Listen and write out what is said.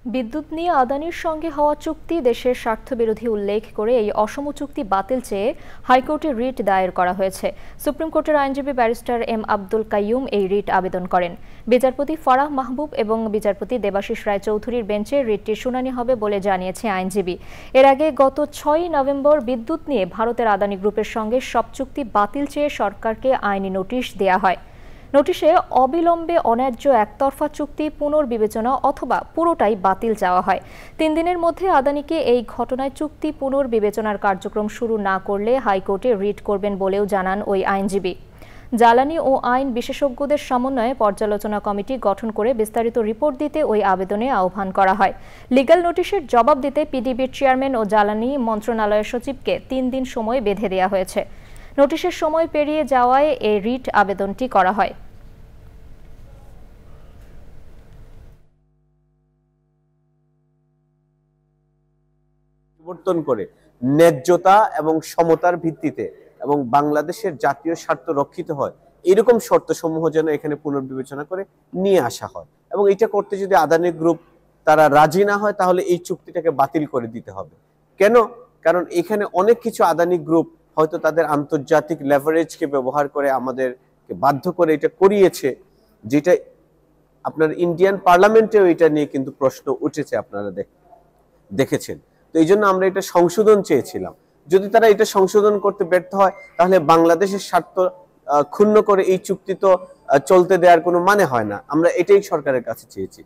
বিদ্যুৎ নিয়ে আদানির সঙ্গে হওয়া চুক্তি দেশের স্বার্থবিরোধী উল্লেখ করে এই অসম চুক্তি বাতিল চেয়ে হাইকোর্টে রিট দায়ের করা হয়েছে। সুপ্রিম কোর্টের আইনজীবী ব্যারিস্টার এম আব্দুল কাইয়ুম এই রিট আবেদন করেন। বিচারপতি ফারাহ মাহবুব এবং বিচারপতি দেবাশিস রায় চৌধুরীর বেঞ্চে রিটটির শুনানি হবে বলে জানিয়েছে আইনজীবী। এর আগে গত 6 নভেম্বর বিদ্যুৎ নিয়ে ভারতের আদানি গ্রুপের সঙ্গে সব চুক্তি বাতিল চেয়ে সরকারকে আইনি নোটিশ দেয়া হয়। নোটিশে অবিলম্বে অন্যায্য একতরফা চুক্তি পুনর্বিবেচনা অথবা পুরোটাই বাতিল চাওয়া হয়। 3 দিনের মধ্যে আদানিকে এই ঘটনায় চুক্তি পুনর্বিবেচনার কার্যক্রম শুরু না করলে হাইকোর্টে রিট করবেন বলেও জানান ওই আইনজীবী। জ্বালানি ও আইন বিশেষজ্ঞদের সমন্বয়ে পর্যালোচনা কমিটি গঠন করে বিস্তারিত রিপোর্ট দিতে ওই আবেদনে আহ্বান করা হয়। লিগ্যাল নোটিশের জবাব দিতে পিডিবির চেয়ারম্যান ও জ্বালানি মন্ত্রণালয়ের সচিবকে 3 দিন সময় বেঁধে দেওয়া হয়েছে। নোটিশের সময় পেরিয়ে যাওয়ায় এই রিট আবেদনটি করা হয়। পরিবর্তন করে ন্যায্যতা এবং সমতার ভিত্তিতে এবং বাংলাদেশের জাতীয় স্বার্থ রক্ষিত হয় এরকম শর্তসমূহ যেন এখানে পুনর্বিবেচনা করে নিয়ে আসা হয়। এবং এটা করতে যদি আদানি গ্রুপ তারা রাজি না হয় তাহলে এই চুক্তিটাকে বাতিল করে দিতে হবে। কেন? কারণ এখানে অনেক কিছু আদানি গ্রুপ হয়তো তাদের আন্তর্জাতিক লেভারেজকে ব্যবহার করে আমাদেরকে বাধ্য করে এটা করিয়েছে, যেটা আপনার ইন্ডিয়ান পার্লামেন্টেও এটা নিয়ে কিন্তু প্রশ্ন উঠেছে, আপনারা দেখেছেন। তো এই জন্য আমরা এটা সংশোধন চেয়েছিলাম। যদি তারা এটা সংশোধন করতে ব্যর্থ হয় তাহলে বাংলাদেশের স্বার্থ ক্ষুণ্ণ করে এই চুক্তি তো চলতে দেওয়ার কোনো মানে হয় না। আমরা এটাই সরকারের কাছে চেয়েছি।